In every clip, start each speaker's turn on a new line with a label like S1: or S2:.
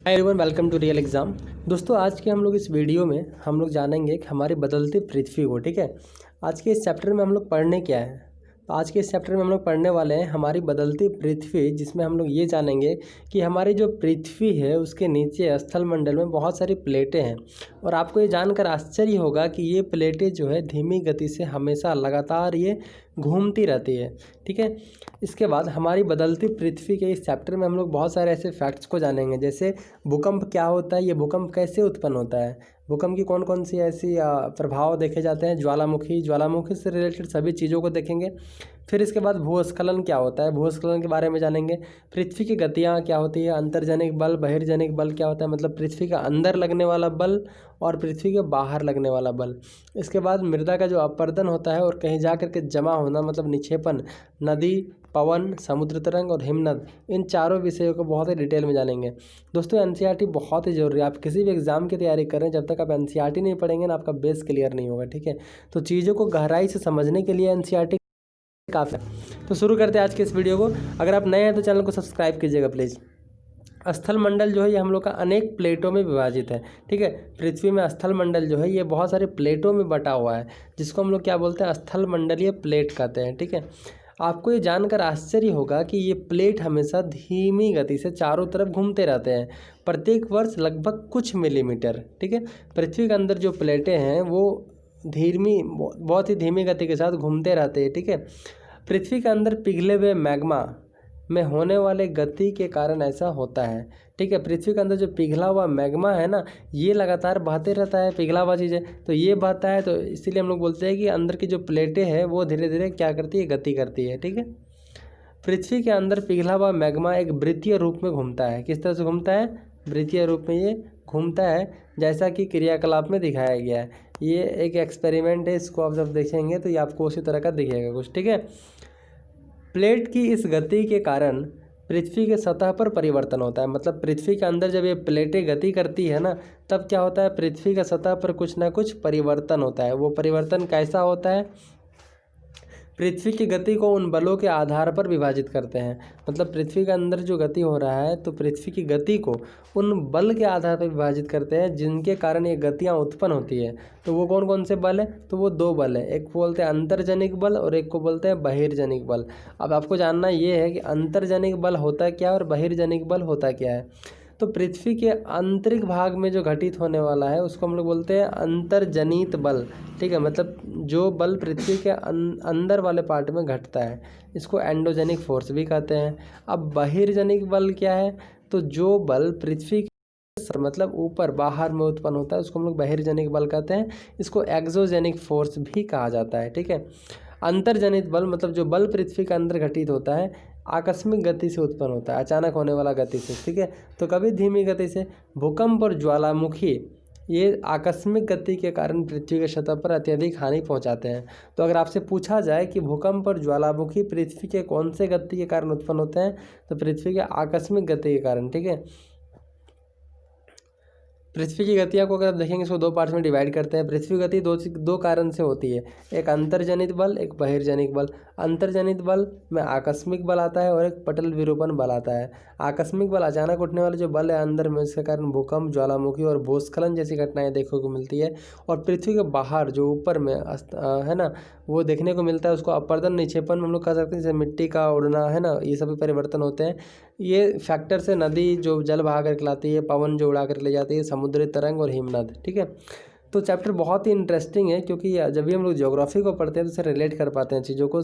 S1: Hi everyone, welcome to real exam. दोस्तों, आज के हम लोग इस वीडियो में हम लोग जानेंगे कि हमारी बदलती पृथ्वी को। ठीक है, आज के इस चैप्टर में हम लोग पढ़ने क्या है। तो आज के इस चैप्टर में हम लोग पढ़ने वाले हैं हमारी बदलती पृथ्वी, जिसमें हम लोग ये जानेंगे कि हमारी जो पृथ्वी है उसके नीचे स्थल मंडल में बहुत सारी प्लेटें हैं। और आपको ये जानकर आश्चर्य होगा कि ये प्लेटें जो है धीमी गति से हमेशा लगातार ये घूमती रहती है। ठीक है, इसके बाद हमारी बदलती पृथ्वी के इस चैप्टर में हम लोग बहुत सारे ऐसे फैक्ट्स को जानेंगे, जैसे भूकंप क्या होता है, ये भूकंप कैसे उत्पन्न होता है, भूकंप की कौन कौन सी ऐसी प्रभाव देखे जाते हैं, ज्वालामुखी से रिलेटेड सभी चीज़ों को देखेंगे। फिर इसके बाद भूस्खलन क्या होता है, भूस्खलन के बारे में जानेंगे। पृथ्वी की गतियाँ क्या होती है, अंतर्जनिक बल, बहिर्जनिक बल क्या होता है, मतलब पृथ्वी के अंदर लगने वाला बल और पृथ्वी के बाहर लगने वाला बल। इसके बाद मृदा का जो अपरदन होता है और कहीं जा कर के जमा होना, मतलब निक्षेपण, नदी, पवन, समुद्र तरंग और हिमनद, इन चारों विषयों को बहुत ही डिटेल में जानेंगे। दोस्तों, एनसीईआरटी बहुत ही ज़रूरी है। आप किसी भी एग्ज़ाम की तैयारी करें, जब तक आप एनसीईआरटी नहीं पढ़ेंगे ना, आपका बेस क्लियर नहीं होगा। ठीक है, तो चीज़ों को गहराई से समझने के लिए एनसीईआरटी काफ़ी है। तो शुरू करते हैं आज के इस वीडियो को। अगर आप नए हैं तो चैनल को सब्सक्राइब कीजिएगा प्लीज़। स्थल मंडल जो है ये हम लोग का अनेक प्लेटों में विभाजित है। ठीक है, पृथ्वी में स्थल मंडल जो है ये बहुत सारे प्लेटों में बटा हुआ है, जिसको हम लोग क्या बोलते हैं, स्थल मंडलीय प्लेट कहते हैं। ठीक है, आपको ये जानकर आश्चर्य होगा कि ये प्लेट हमेशा धीमी गति से चारों तरफ घूमते रहते हैं, प्रत्येक वर्ष लगभग कुछ मिलीमीटर। ठीक है, पृथ्वी के अंदर जो प्लेटें हैं वो बहुत ही धीमी गति के साथ घूमते रहते हैं। ठीक है, पृथ्वी के अंदर पिघले हुए मैग्मा में होने वाले गति के कारण ऐसा होता है। ठीक है, पृथ्वी के अंदर जो पिघला हुआ मैग्मा है ना, ये लगातार बहते रहता है, पिघला हुआ चीज़ है तो ये बहता है, तो इसीलिए हम लोग बोलते हैं कि अंदर की जो प्लेटें हैं वो धीरे धीरे क्या करती है, गति करती है। ठीक है, पृथ्वी के अंदर पिघला हुआ मैग्मा एक वृत्तीय रूप में घूमता है। किस तरह से घूमता है, वृत्तीय रूप में ये घूमता है, जैसा कि क्रियाकलाप में दिखाया गया है। ये एक एक्सपेरिमेंट है, इसको आप जब देखेंगे तो ये आपको उसी तरह का दिखेगा कुछ। ठीक है, प्लेट की इस गति के कारण पृथ्वी के सतह पर परिवर्तन होता है। मतलब पृथ्वी के अंदर जब ये प्लेटें गति करती है ना, तब क्या होता है, पृथ्वी का सतह पर कुछ ना कुछ परिवर्तन होता है। वो परिवर्तन कैसा होता है, पृथ्वी की गति को उन बलों के आधार पर विभाजित करते हैं। मतलब पृथ्वी के अंदर जो गति हो रहा है, तो पृथ्वी की गति को उन बल के आधार पर विभाजित करते हैं जिनके कारण ये गतियाँ उत्पन्न होती है। तो वो कौन कौन से बल है, तो वो दो बल है, एक को बोलते हैं अंतर्जनिक बल और एक को बोलते हैं बहिर्जनिक बल। अब आपको जानना ये है कि अंतर्जनिक बल होता क्या है और बहिर्जनिक बल होता क्या है। तो पृथ्वी के आंतरिक भाग में जो घटित होने वाला है उसको हम लोग बोलते हैं अंतर्जनित बल। ठीक है, मतलब जो बल पृथ्वी के अंदर वाले पार्ट में घटता है, इसको एंडोजेनिक फोर्स भी कहते हैं। अब बहिर्जनिक बल क्या है, तो जो बल पृथ्वी मतलब ऊपर बाहर में उत्पन्न होता है उसको हम लोग बहिर्जनिक बल कहते हैं। इसको एक्सोजेनिक फोर्स भी कहा जाता है। ठीक है, अंतर्जनित बल मतलब जो बल पृथ्वी के अंदर घटित होता है आकस्मिक गति से उत्पन्न होता है, अचानक होने वाला गति से। ठीक है, तो कभी धीमी गति से। भूकंप और ज्वालामुखी ये आकस्मिक गति के कारण पृथ्वी के सतह पर अत्यधिक हानि पहुंचाते हैं। तो अगर आपसे पूछा जाए कि भूकंप और ज्वालामुखी पृथ्वी के कौन से गति के कारण उत्पन्न होते हैं, तो पृथ्वी के आकस्मिक गति के कारण। ठीक है, पृथ्वी की गतियों को अगर आप देखेंगे, इसको दो पार्ट्स में डिवाइड करते हैं। पृथ्वी की गति दो कारण से होती है, एक अंतर्जनित बल, एक बहिर्जनित बल। अंतर्जनित बल में आकस्मिक बल आता है और एक पटल विरूपण बल आता है। आकस्मिक बल अचानक उठने वाले जो बल है अंदर में, इसके कारण भूकंप, ज्वालामुखी और भूस्खलन जैसी घटनाएं देखने को मिलती है। और पृथ्वी के बाहर जो ऊपर में है ना, वो देखने को मिलता है, उसको अपरदन, निक्षेपण हम लोग कह सकते हैं, जैसे मिट्टी का उड़ना है ना, ये सभी परिवर्तन होते हैं। ये फैक्टर से नदी जो जल बहा कर लाती है, पवन जो उड़ा कर ले जाती है, समुद्री तरंग और हिमनद। ठीक है, तो चैप्टर बहुत ही इंटरेस्टिंग है, क्योंकि जब भी हम लोग ज्योग्राफी को पढ़ते हैं तो उसे रिलेट कर पाते हैं, चीज़ों को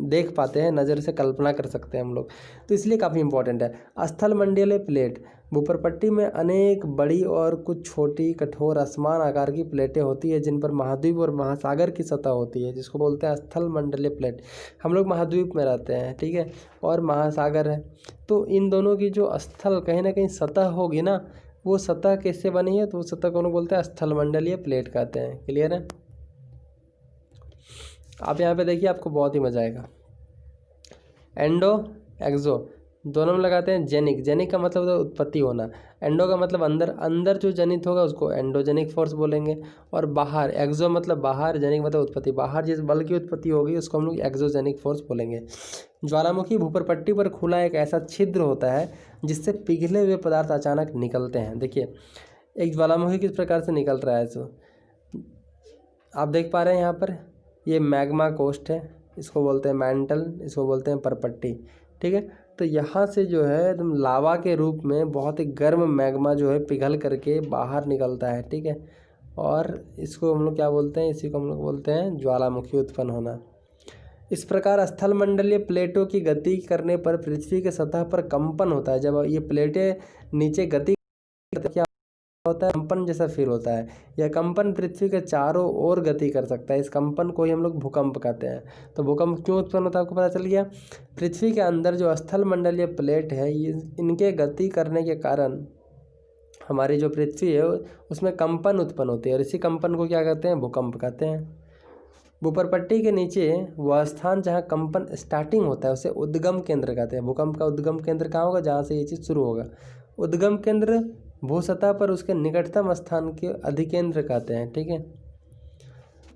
S1: देख पाते हैं, नज़र से कल्पना कर सकते हैं हम लोग, तो इसलिए काफ़ी इंपॉर्टेंट है। स्थल मंडलीय प्लेट, भूपरपट्टी में अनेक बड़ी और कुछ छोटी कठोर असमान आकार की प्लेटें होती है, जिन पर महाद्वीप और महासागर की सतह होती है, जिसको बोलते हैं स्थल मंडलीय प्लेट। हम लोग महाद्वीप में रहते हैं, ठीक है, और महासागर है, तो इन दोनों की जो स्थल कहीं ना कहीं सतह होगी ना, वो सतह कैसे बनी है, तो वो सतह को बोलते हैं स्थल मंडलीय प्लेट कहते हैं। क्लियर है, आप यहाँ पे देखिए, आपको बहुत ही मजा आएगा। एंडो, एक्सो, दोनों में लगाते हैं जेनिक। जेनिक का मतलब होता है उत्पत्ति होना, एंडो का मतलब अंदर, अंदर जो जनित होगा उसको एंडोजेनिक फोर्स बोलेंगे। और बाहर, एक्सो मतलब बाहर, जेनिक मतलब उत्पत्ति, बाहर जिस बल की उत्पत्ति होगी उसको हम लोग एक्सोजेनिक फोर्स बोलेंगे। ज्वालामुखी भूपरपट्टी पर खुला एक ऐसा छिद्र होता है जिससे पिघले हुए पदार्थ अचानक निकलते हैं। देखिए एक ज्वालामुखी किस प्रकार से निकल रहा है, तो आप देख पा रहे हैं यहाँ पर, ये मैग्मा कोस्ट है, इसको बोलते हैं मैंटल, इसको बोलते हैं परपट्टी, ठीक है। तो यहाँ से जो है एकदम लावा के रूप में बहुत ही गर्म मैग्मा जो है पिघल करके बाहर निकलता है, ठीक है। और इसको हम लोग क्या बोलते हैं, इसी को हम लोग बोलते हैं ज्वालामुखी उत्पन्न होना। इस प्रकार स्थलमंडलीय प्लेटों की गति करने पर पृथ्वी के सतह पर कंपन होता है। जब ये प्लेटें नीचे गति क्या होता है, कंपन जैसा फील होता है। यह कंपन पृथ्वी के चारों ओर गति कर सकता है। इस कंपन को ही हम लोग भूकंप कहते हैं। तो भूकंप क्यों उत्पन्न होता है आपको पता चल गया। पृथ्वी के अंदर जो स्थलमंडलीय प्लेट है, ये इनके गति करने के कारण हमारी जो पृथ्वी है उसमें कंपन उत्पन्न होती है, और इसी कंपन को क्या कहते हैं, भूकंप कहते हैं। भूपरपट्टी के नीचे वह स्थान जहाँ कंपन स्टार्टिंग होता है उसे उद्गम केंद्र कहते हैं। भूकंप का उद्गम केंद्र कहाँ होगा, जहाँ से ये चीज़ शुरू होगा। उद्गम केंद्र भूसतह पर उसके निकटतम स्थान के अधिकेंद्र कहते हैं, ठीक है।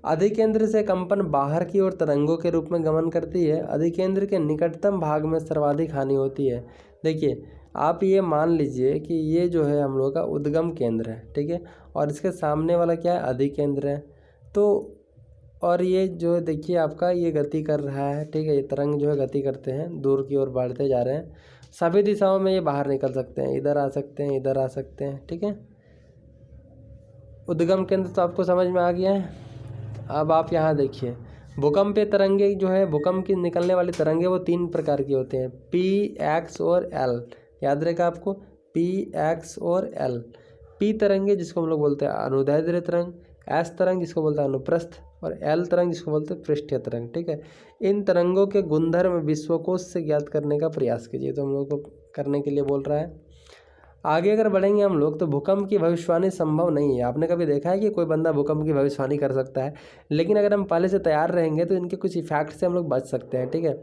S1: अधिकेंद्र से कंपन बाहर की ओर तरंगों के रूप में गमन करती है। अधिकेंद्र के निकटतम भाग में सर्वाधिक हानि होती है। देखिए आप ये मान लीजिए कि ये जो है हम लोग का उद्गम केंद्र है, ठीक है, और इसके सामने वाला क्या है, अधिकेंद्र है। तो और ये जो देखिए आपका ये गति कर रहा है, ठीक है, ये तरंग जो है गति करते हैं, दूर की ओर बढ़ते जा रहे हैं। सभी दिशाओं में ये बाहर निकल सकते हैं, इधर आ सकते हैं, इधर आ सकते हैं, ठीक है। उद्गम केंद्र तो आपको समझ में आ गया है। अब आप यहाँ देखिए, भूकंपीय तरंगे जो है, भूकंप की निकलने वाली तरंगे वो 3 प्रकार की होती हैं, पी, एक्स और एल। याद रहेगा आपको, पी, एक्स और एल। पी तरंगे जिसको हम लोग बोलते हैं अनुदैर्ध्य तरंग, एस तरंग जिसको बोलते हैं अनुप्रस्थ, और एल तरंग जिसको बोलते हैं पृष्ठीय तरंग, ठीक है। इन तरंगों के गुणधर्म विश्वकोश से ज्ञात करने का प्रयास कीजिए। तो हम लोग को करने के लिए बोल रहा है। आगे अगर बढ़ेंगे हम लोग तो भूकंप की भविष्यवाणी संभव नहीं है। आपने कभी देखा है कि कोई बंदा भूकंप की भविष्यवाणी कर सकता है, लेकिन अगर हम पहले से तैयार रहेंगे तो इनके कुछ इफेक्ट से हम लोग बच सकते हैं, ठीक है।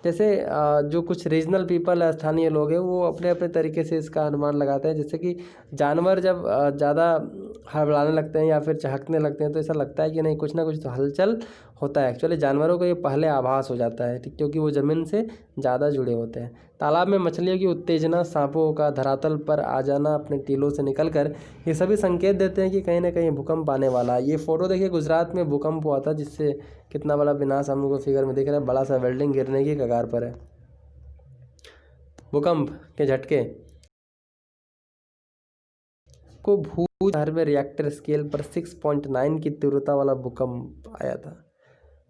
S1: जैसे जो कुछ रीजनल पीपल है, स्थानीय लोग हैं, वो अपने अपने तरीके से इसका अनुमान लगाते हैं। जैसे कि जानवर जब ज़्यादा हड़बड़ाने लगते हैं या फिर चहकने लगते हैं तो ऐसा लगता है कि नहीं, कुछ ना कुछ तो हलचल होता है। एक्चुअली जानवरों को ये पहले आभास हो जाता है, ठीक, क्योंकि वो ज़मीन से ज़्यादा जुड़े होते हैं। तालाब में मछलियों की उत्तेजना, सांपों का धरातल पर आ जाना अपने टीलों से निकलकर, ये सभी संकेत देते हैं कि कहीं ना कहीं भूकंप आने वाला है। ये फोटो देखिए, गुजरात में भूकंप हुआ था जिससे कितना बड़ा विनाश हम लोग को फिगर में दिख रहा है। बड़ा सा बिल्डिंग गिरने की कगार पर है। भूकंप के झटके को भूभार में रिएक्टर स्केल पर 6.9 की तीव्रता वाला भूकंप आया था।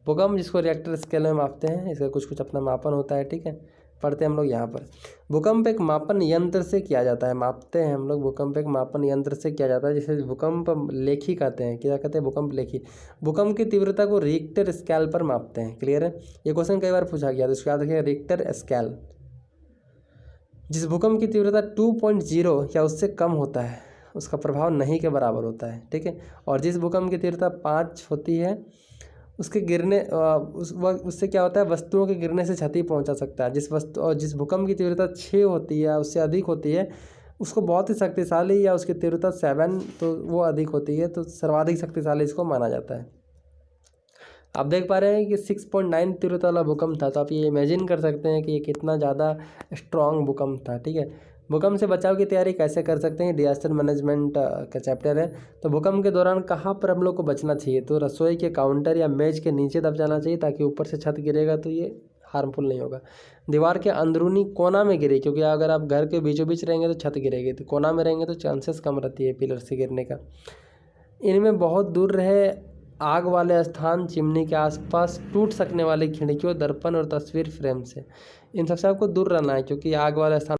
S1: भूकंप जिसको रिएक्टर स्केल में मापते हैं, इसका कुछ कुछ अपना मापन होता है, ठीक है। पढ़ते हैं हम लोग यहाँ पर, भूकंप एक मापन यंत्र से किया जाता है। मापते हैं हम लोग, भूकंप एक मापन यंत्र से किया जाता है, जिसे भूकंप लेखी कहते हैं। क्या कहते हैं, भूकंप लेखी। भूकंप की तीव्रता को रिक्टर स्केल पर मापते हैं। क्लियर है, ये क्वेश्चन कई बार पूछा गया, तो इसको याद रखिए, रिक्टर स्केल। जिस भूकंप की तीव्रता 2.0 या उससे कम होता है उसका प्रभाव नहीं के बराबर होता है, ठीक है। और जिस भूकंप की तीव्रता 5 होती है उसके गिरने उससे क्या होता है, वस्तुओं के गिरने से क्षति पहुंचा सकता है। जिस भूकंप की तीव्रता 6 होती है उससे अधिक होती है उसको बहुत ही शक्तिशाली, या उसकी तीव्रता 7 तो वो अधिक होती है तो सर्वाधिक शक्तिशाली इसको माना जाता है। आप देख पा रहे हैं कि 6.9 तीव्रता वाला भूकंप था, तो आप ये इमेजिन कर सकते हैं कि ये कितना ज़्यादा स्ट्रॉन्ग भूकंप था, ठीक है। भूकंप से बचाव की तैयारी कैसे कर सकते हैं, डिजास्टर मैनेजमेंट का चैप्टर है। तो भूकंप के दौरान कहाँ पर हम लोग को बचना चाहिए, तो रसोई के काउंटर या मेज के नीचे दब जाना चाहिए, ताकि ऊपर से छत गिरेगा तो ये हार्मफुल नहीं होगा। दीवार के अंदरूनी कोना में गिरे, क्योंकि अगर आप घर के बीचों बीच रहेंगे तो छत गिरेगी, तो कोना में रहेंगे तो चांसेस कम रहती है पिलर से गिरने का। इनमें बहुत दूर रहे आग वाले स्थान, चिमनी के आसपास टूट सकने वाली खिड़कियों, दर्पण और तस्वीर फ्रेम से, इन सबसे आपको दूर रहना है, क्योंकि आग वाले स्थान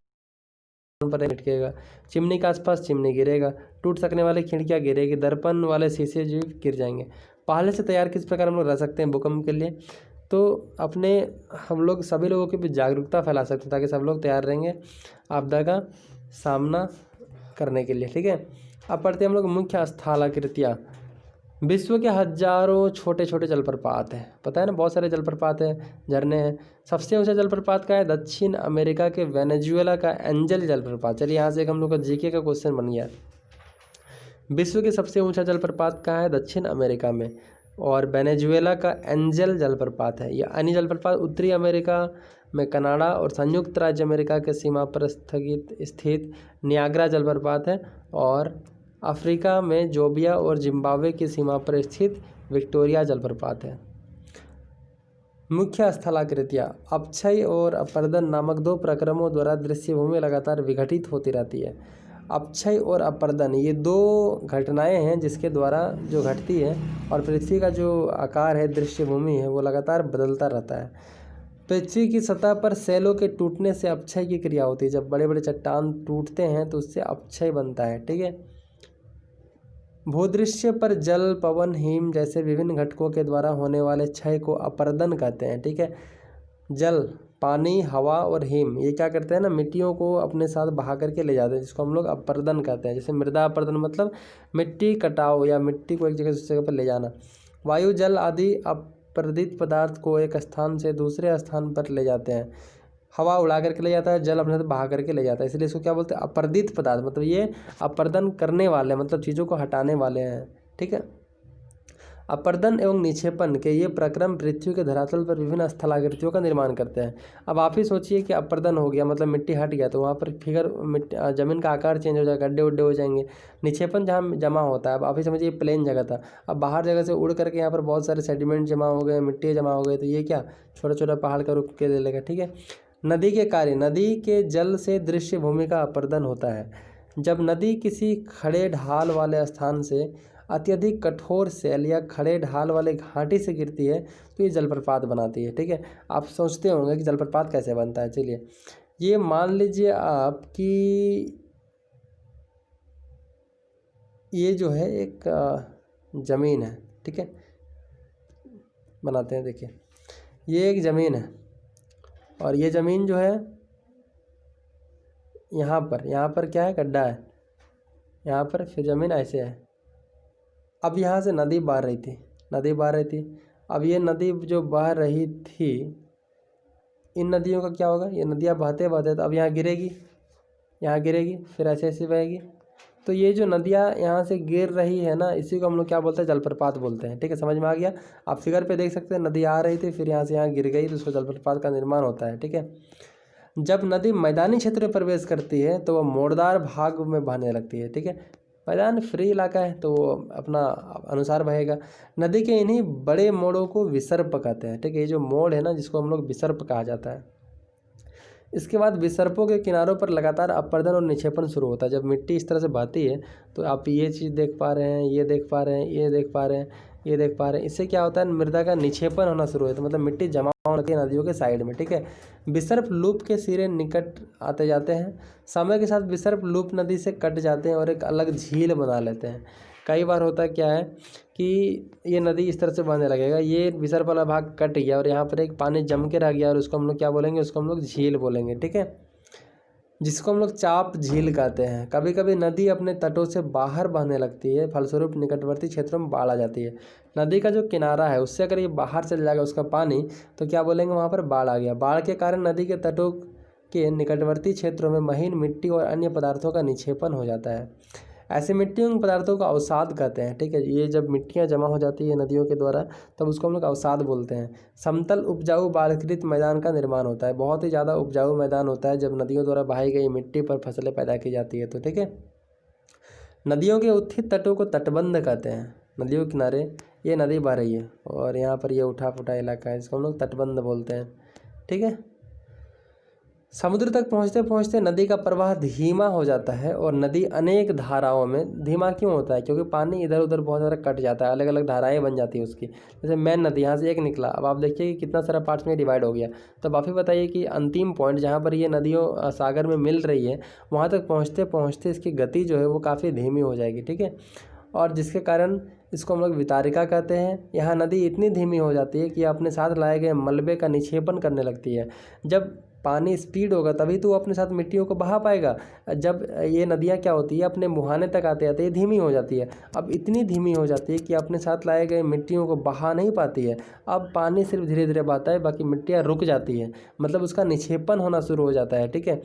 S1: पर गिरेगा, चिमनी के आसपास चिमनी गिरेगा, टूट सकने वाली खिड़कियाँ गिरेगी, दर्पण वाले शीशे जो गिर जाएंगे। पहले से तैयार किस प्रकार हम लोग रह सकते हैं भूकंप के लिए, तो हम लोग सभी लोगों के बीच जागरूकता फैला सकते हैं, ताकि सब लोग तैयार रहेंगे आपदा का सामना करने के लिए, ठीक है। अब पढ़ते हैं हम लोग मुख्य स्थलाकृतियाँ। विश्व के हजारों छोटे छोटे जलप्रपात हैं, पता है ना, बहुत सारे जलप्रपात हैं, झरने हैं। सबसे ऊंचा जलप्रपात का है दक्षिण अमेरिका के वेनेजुएला का एंजल जलप्रपात। चलिए यहाँ से एक हम लोग का जीके का क्वेश्चन बन गया। विश्व के सबसे ऊंचा जलप्रपात कहाँ है? दक्षिण अमेरिका में, और वेनेजुएला का एंजल जलप्रपात है। यह अन्य जलप्रपात उत्तरी अमेरिका में कनाडा और संयुक्त राज्य अमेरिका के सीमा पर स्थित नियाग्रा जलप्रपात है, और अफ्रीका में जोबिया और जिम्बाब्वे की सीमा पर स्थित विक्टोरिया जलप्रपात है। मुख्य स्थलाकृतियाँ अपक्षय और अपर्दन नामक दो प्रक्रमों द्वारा दृश्यभूमि लगातार विघटित होती रहती है। अपक्षय और अपर्दन ये दो घटनाएं हैं जिसके द्वारा जो घटती है, और पृथ्वी का जो आकार है, दृश्यभूमि है, वो लगातार बदलता रहता है। पृथ्वी की सतह पर सेलों के टूटने से अपक्षय की क्रिया होती है। जब बड़े बड़े चट्टान टूटते हैं तो उससे अपक्षय बनता है, ठीक है। भूदृश्य पर जल, पवन, हिम जैसे विभिन्न घटकों के द्वारा होने वाले क्षय को अपर्दन कहते हैं, ठीक है। जल, पानी, हवा और हिम ये क्या करते हैं ना, मिट्टियों को अपने साथ बहा करके ले जाते हैं, जिसको हम लोग अपर्दन कहते हैं। जैसे मृदा अपर्दन मतलब मिट्टी कटाव या मिट्टी को एक जगह से दूसरी जगह पर ले जाना। वायु, जल आदि अपर्दित पदार्थ को एक स्थान से दूसरे स्थान पर ले जाते हैं। हवा उड़ा करके ले जाता है, जल अपने साथ बहा करके ले जाता है, इसलिए इसको क्या बोलते हैं? अपर्दित पदार्थ। मतलब ये अपर्दन करने वाले, मतलब चीज़ों को हटाने वाले हैं, ठीक है। अपर्दन एवं निक्षेपण के ये प्रक्रम पृथ्वी के धरातल पर विभिन्न स्थलाकृतियों का निर्माण करते हैं। अब आप ही सोचिए कि अपर्दन हो गया मतलब मिट्टी हट गया, तो वहाँ पर फिगर जमीन का आकार चेंज हो जाएगा, गड्ढे उड्ढे हो जाएंगे। निक्षेपण जहाँ जमा होता है, अब आप ही समझिए प्लेन जगह था, अब बाहर जगह से उड़ करके यहाँ पर बहुत सारे सेडिमेंट जमा हो गए, मिट्टी जमा हो गए, तो ये क्या छोटा छोटा पहाड़ का रूप के ले लेगा, ठीक है। नदी के कार्य, नदी के जल से दृश्य भूमि का अपर्दन होता है। जब नदी किसी खड़े ढाल वाले स्थान से अत्यधिक कठोर सेल या खड़े ढाल वाले घाटी से गिरती है तो ये जलप्रपात बनाती है, ठीक है। आप सोचते होंगे कि जलप्रपात कैसे बनता है। चलिए, ये मान लीजिए आपकी ये जो है एक ज़मीन है, ठीक है, बनाते हैं। देखिए, ये एक ज़मीन है, और ये ज़मीन जो है यहाँ पर क्या है, गड्ढा है यहाँ पर, फिर ज़मीन ऐसे है। अब यहाँ से नदी बह रही थी, अब ये नदी जो बह रही थी, इन नदियों का क्या होगा, ये नदियाँ बहते बहते तो अब यहाँ गिरेगी, फिर ऐसे ऐसे बहेगी। तो ये जो नदियाँ यहाँ से गिर रही है ना, इसी को हम लोग क्या बोलते हैं? जलप्रपात बोलते हैं, ठीक है। समझ में आ गया? आप फिगर पे देख सकते हैं, नदी आ रही थी, फिर यहाँ से यहाँ गिर गई, तो उसको जलप्रपात का निर्माण होता है, ठीक है। जब नदी मैदानी क्षेत्र में प्रवेश करती है तो वह मोड़दार भाग में बहने लगती है, ठीक है। मैदान फ्री इलाका है तो वो अपना अनुसार बहेगा। नदी के इन्हीं बड़े मोड़ों को विसर्प कहते हैं, ठीक है। ये जो मोड़ है ना, जिसको हम लोग विसर्प कहा जाता है। इसके बाद विसर्पों के किनारों पर लगातार अपर्दन और निक्षेपण शुरू होता है। जब मिट्टी इस तरह से बहती है तो आप ये चीज़ देख पा रहे हैं, ये देख पा रहे हैं, ये देख पा रहे हैं, ये देख पा रहे हैं। इससे क्या होता है? मृदा का निक्षेपण होना शुरू होता है, मतलब मिट्टी जमा होने लगती है नदियों के साइड में, ठीक है। विसर्प लूप के सिरे निकट आते जाते हैं। समय के साथ विसर्प लूप नदी से कट जाते हैं और एक अलग झील बना लेते हैं। कई बार होता क्या है कि ये नदी इस तरह से बहने लगेगा, ये विसर्प वाला भाग कट गया और यहाँ पर एक पानी जम के रह गया, और उसको हम लोग क्या बोलेंगे? उसको हम लोग झील बोलेंगे, ठीक है, जिसको हम लोग चाप झील कहते हैं। कभी कभी नदी अपने तटों से बाहर बहने लगती है, फलस्वरूप निकटवर्ती क्षेत्रों में बाढ़ आ जाती है। नदी का जो किनारा है उससे अगर ये बाहर चल जाएगा उसका पानी, तो क्या बोलेंगे? वहाँ पर बाढ़ आ गया। बाढ़ के कारण नदी के तटों के निकटवर्ती क्षेत्रों में महीन मिट्टी और अन्य पदार्थों का निक्षेपण हो जाता है। ऐसे मिट्टियों के पदार्थों का अवसाद कहते हैं, ठीक है। ये जब मिट्टियाँ जमा हो जाती है नदियों के द्वारा, तब उसको हम लोग अवसाद बोलते हैं। समतल उपजाऊ बाढ़कृत मैदान का निर्माण होता है। बहुत ही ज़्यादा उपजाऊ मैदान होता है जब नदियों द्वारा बहाई गई मिट्टी पर फसलें पैदा की जाती है, तो ठीक है। नदियों के उत्थित तटों को तटबंध कहते हैं। नदियों के किनारे ये नदी बह रही है और यहाँ पर ये उठा फुटा इलाका है, इसको हम लोग तटबंध बोलते हैं, ठीक है। समुद्र तक पहुँचते पहुँचते नदी का प्रवाह धीमा हो जाता है और नदी अनेक धाराओं में, धीमा क्यों होता है? क्योंकि पानी इधर उधर बहुत ज़्यादा कट जाता है, अलग अलग धाराएं बन जाती है उसकी। जैसे मेन नदी यहाँ से एक निकला, अब आप देखिए कि कितना सारा पार्ट्स में डिवाइड हो गया। तो आप ही बताइए कि अंतिम पॉइंट जहाँ पर ये नदियों सागर में मिल रही है, वहाँ तक पहुँचते पहुँचते इसकी गति जो है वो काफ़ी धीमी हो जाएगी, ठीक है। और जिसके कारण इसको हम लोग वितारिका कहते हैं। यहाँ नदी इतनी धीमी हो जाती है कि अपने साथ लाए गए मलबे का निक्षेपण करने लगती है। जब पानी स्पीड होगा तभी तो वो अपने साथ मिट्टियों को बहा पाएगा। जब ये नदियाँ क्या होती है अपने मुहाने तक आते आते ये धीमी हो जाती है। अब इतनी धीमी हो जाती है कि अपने साथ लाए गए मिट्टियों को बहा नहीं पाती है। अब पानी सिर्फ धीरे धीरे बहता है, बाकी मिट्टियाँ रुक जाती है, मतलब उसका निक्षेपण होना शुरू हो जाता है। ठीक है,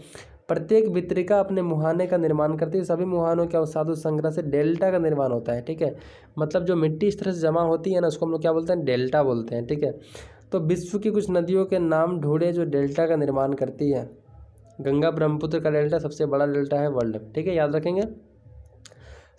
S1: प्रत्येक वितरिका अपने मुहाने का निर्माण करती है। सभी मुहानों के अवसाद संग्रह से डेल्टा का निर्माण होता है। ठीक है, मतलब जो मिट्टी इस तरह से जमा होती है ना, उसको हम लोग क्या बोलते हैं, डेल्टा बोलते हैं। ठीक है, तो विश्व की कुछ नदियों के नाम ढूंढे जो डेल्टा का निर्माण करती है। गंगा ब्रह्मपुत्र का डेल्टा सबसे बड़ा डेल्टा है वर्ल्ड में। ठीक है, याद रखेंगे।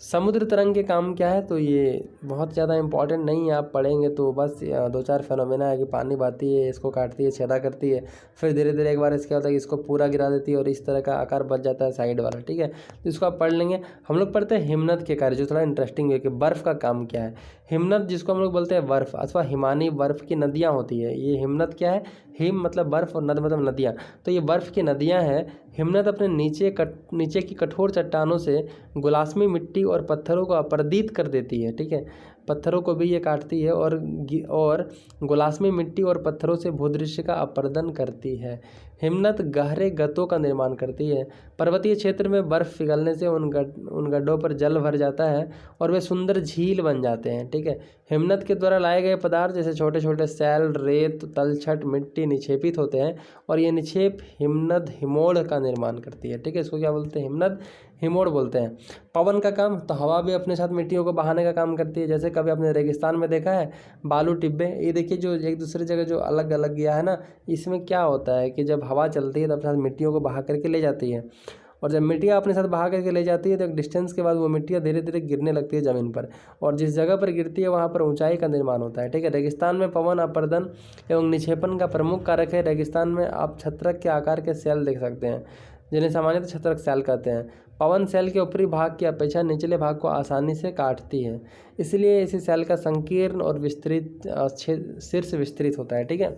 S1: समुद्र तरंग के काम क्या है, तो ये बहुत ज़्यादा इंपॉर्टेंट नहीं है, आप पढ़ेंगे तो बस 2-4 फेनोमेना है कि पानी बहती है, इसको काटती है, छेदा करती है, फिर धीरे धीरे एक बार इसके होता है कि इसको पूरा गिरा देती है और इस तरह का आकार बच जाता है साइड वाला। ठीक है, तो इसको आप पढ़ लेंगे। हम लोग पढ़ते हैं हिमनद के कार्य, जो थोड़ा इंटरेस्टिंग है कि बर्फ़ का काम क्या है। हिमनद जिसको हम लोग बोलते हैं बर्फ़ अथवा हिमानी बर्फ़ की नदियाँ होती है, ये हिमनद क्या है, हिम मतलब बर्फ़ और नद मतलब नदियाँ, तो ये बर्फ़ की नदियाँ हैं। हिमनद अपने नीचे की कठोर चट्टानों से गुलासमी मिट्टी और पत्थरों को अपरदित कर देती है। ठीक है, पत्थरों को भी ये काटती है और गुलासमी मिट्टी और पत्थरों से भूदृश्य का अपरदन करती है। हिमनद गहरे गतों का निर्माण करती है। पर्वतीय क्षेत्र में बर्फ़ पिघलने से उन गड्ढों पर जल भर जाता है और वे सुंदर झील बन जाते हैं। ठीक है, हिमनद के द्वारा लाए गए पदार्थ जैसे छोटे छोटे सैल, रेत, तलछट, मिट्टी निक्षेपित होते हैं और ये निक्षेप हिमनद हिमोड़ का निर्माण करती है। ठीक है, इसको क्या बोलते हैं, हिमनद हिमोड़ बोलते हैं। पवन का काम, तो हवा भी अपने साथ मिट्टियों को बहाने का काम करती है। जैसे कभी आपने रेगिस्तान में देखा है बालू टिब्बे, ये देखिए जो एक दूसरे जगह जो अलग अलग गया है ना, इसमें क्या होता है कि जब हवा चलती है तो अपने साथ मिट्टियों को बहा करके ले जाती है, और जब मिट्टियाँ अपने साथ बहा करके ले जाती है तो एक डिस्टेंस के बाद वो मिट्टियाँ धीरे धीरे गिरने लगती है ज़मीन पर, और जिस जगह पर गिरती है वहाँ पर ऊंचाई का निर्माण होता है। ठीक है, रेगिस्तान में पवन अपर्दन एवं निक्षेपण का प्रमुख कारक है। रेगिस्तान में आप छत्रक के आकार के सेल देख सकते हैं, जिन्हें सामान्यतः छत्रक सेल कहते हैं। पवन सेल के ऊपरी भाग की अपेक्षा निचले भाग को आसानी से काटती है, इसलिए इसी सेल का संकीर्ण और विस्तृत शीर्ष विस्तृत होता है। ठीक है,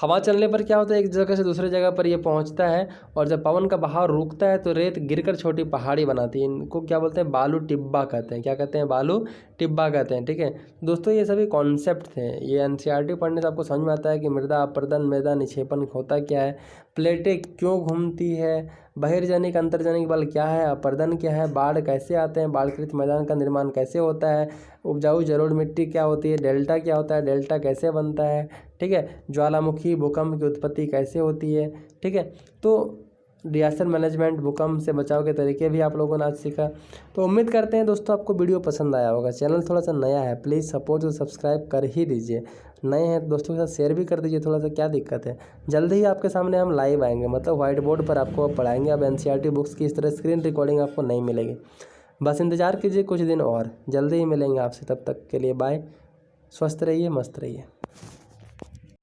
S1: हवा चलने पर क्या होता है, एक जगह से दूसरी जगह पर ये पहुंचता है, और जब पवन का बहाव रुकता है तो रेत गिरकर छोटी पहाड़ी बनाती है। इनको क्या बोलते हैं, बालू टिब्बा कहते हैं। क्या कहते हैं, बालू टिब्बा कहते हैं। ठीक है दोस्तों, ये सभी कॉन्सेप्ट थे। ये एनसीईआरटी पढ़ने से आपको समझ में आता है कि मृदा अपरदन, मृदा निक्षेपण होता क्या है, प्लेटें क्यों घूमती है, बहिर्जनिक अंतर्जनिक बल क्या है, अपरदन क्या है, बाढ़ कैसे आते हैं, बाढ़कृत मैदान का निर्माण कैसे होता है, उपजाऊ जलोढ़ मिट्टी क्या होती है, डेल्टा क्या होता है, डेल्टा कैसे बनता है। ठीक है, ज्वालामुखी भूकंप की उत्पत्ति कैसे होती है। ठीक है, तो डिजास्टर मैनेजमेंट, भूकंप से बचाव के तरीके भी आप लोगों ने आज सीखा। तो उम्मीद करते हैं दोस्तों आपको वीडियो पसंद आया होगा। चैनल थोड़ा सा नया है, प्लीज़ सपोर्ट और सब्सक्राइब कर ही दीजिए। नए हैं दोस्तों के साथ शेयर भी कर दीजिए, थोड़ा सा क्या दिक्कत है। जल्दी ही आपके सामने हम लाइव आएंगे, मतलब व्हाइट बोर्ड पर आपको पढ़ाएंगे। अब एनसीईआरटी बुक्स की इस तरह स्क्रीन रिकॉर्डिंग आपको नहीं मिलेगी। बस इंतज़ार कीजिए कुछ दिन और, जल्दी ही मिलेंगे आपसे। तब तक के लिए बाय, स्वस्थ रहिए, मस्त रहिए।